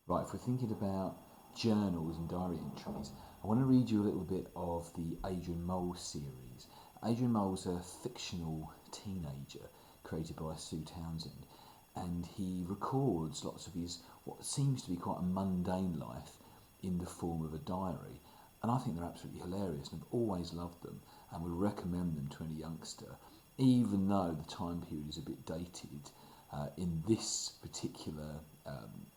Right, if we're thinking about journals and diary entries, I want to read you a little bit of the Adrian Mole series. Adrian Mole's a fictional teenager created by Sue Townsend, and he records lots of his what seems to be quite a mundane life in the form of a diary. And I think they're absolutely hilarious, and I've always loved them and would recommend them to any youngster, even though the time period is a bit dated. In this particular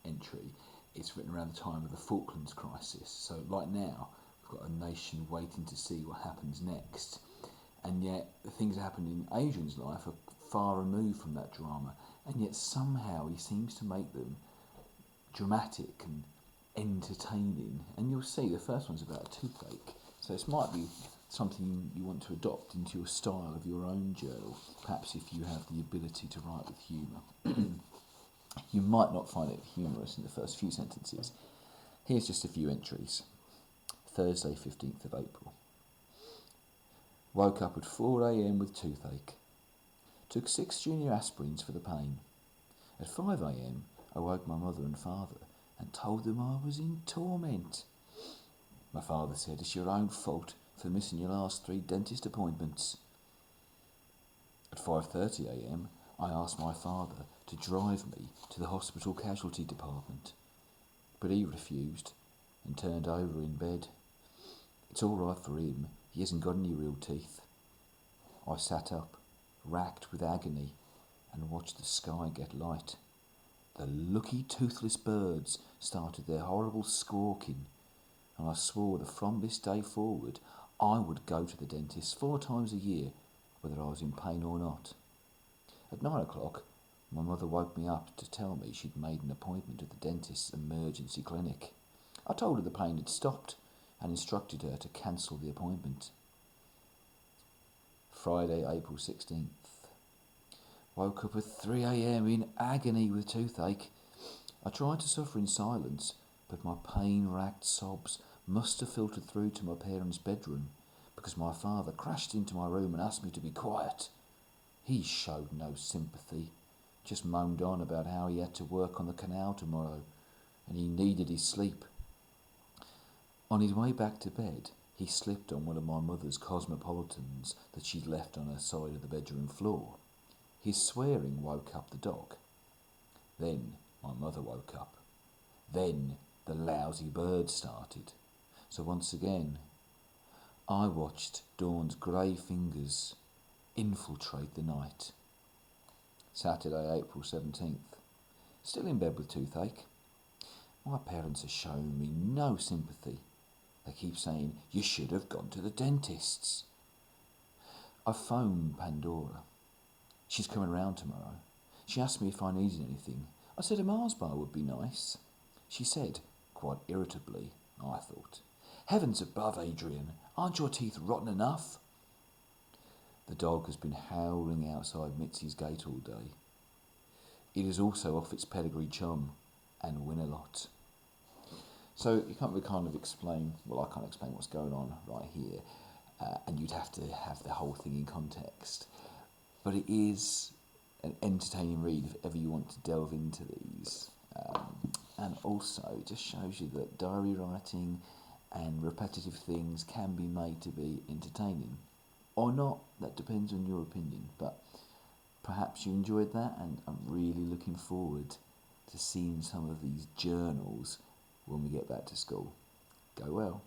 entry, it's written around the time of the Falklands crisis. So, like now, we've got a nation waiting to see what happens next. And yet, the things that happened in Adrian's life are far removed from that drama. And yet, somehow, he seems to make them dramatic and entertaining. And you'll see the first one's about a toothache. So, this might be something you want to adopt into your style of your own journal, perhaps if you have the ability to write with humour. You might not find it humorous in the first few sentences. Here's just a few entries. Thursday, 15th of April. Woke up at 4 a.m. with toothache. Took 6 junior aspirins for the pain. At 5 a.m. I woke my mother and father and told them I was in torment. My father said, "It's your own fault for missing your last 3 dentist appointments." At 5:30 a.m. I asked my father to drive me to the hospital casualty department, but he refused and turned over in bed. It's all right for him, he hasn't got any real teeth. I sat up, racked with agony, and watched the sky get light. The lucky toothless birds started their horrible squawking, and I swore that from this day forward I would go to the dentist 4 times a year, whether I was in pain or not. At 9 o'clock, my mother woke me up to tell me she'd made an appointment at the dentist's emergency clinic. I told her the pain had stopped and instructed her to cancel the appointment. Friday, April 16th. Woke up at 3 a.m. in agony with toothache. I tried to suffer in silence, but my pain-racked sobs must have filtered through to my parents' bedroom, because my father crashed into my room and asked me to be quiet. He showed no sympathy, just moaned on about how he had to work on the canal tomorrow and he needed his sleep. On his way back to bed, he slipped on one of my mother's cosmopolitans that she'd left on her side of the bedroom floor. His swearing woke up the dog. Then my mother woke up. Then the lousy bird started. So once again, I watched dawn's grey fingers infiltrate the night. Saturday, April 17th. Still in bed with toothache. My parents are showing me no sympathy. They keep saying, "You should have gone to the dentist's." I phoned Pandora. She's coming round tomorrow. She asked me if I needed anything. I said a Mars bar would be nice. She said, quite irritably, I thought, "Heavens above, Adrian, aren't your teeth rotten enough?" The dog has been howling outside Mitzi's gate all day. It is also off its pedigree chum and win a lot. So you can't really kind of explain, well, I can't explain what's going on right here, and you'd have to have the whole thing in context. But it is an entertaining read if ever you want to delve into these. And also, it just shows you that diary writing and repetitive things can be made to be entertaining. Or not, that depends on your opinion. But perhaps you enjoyed that, and I'm really looking forward to seeing some of these journals when we get back to school. Go well.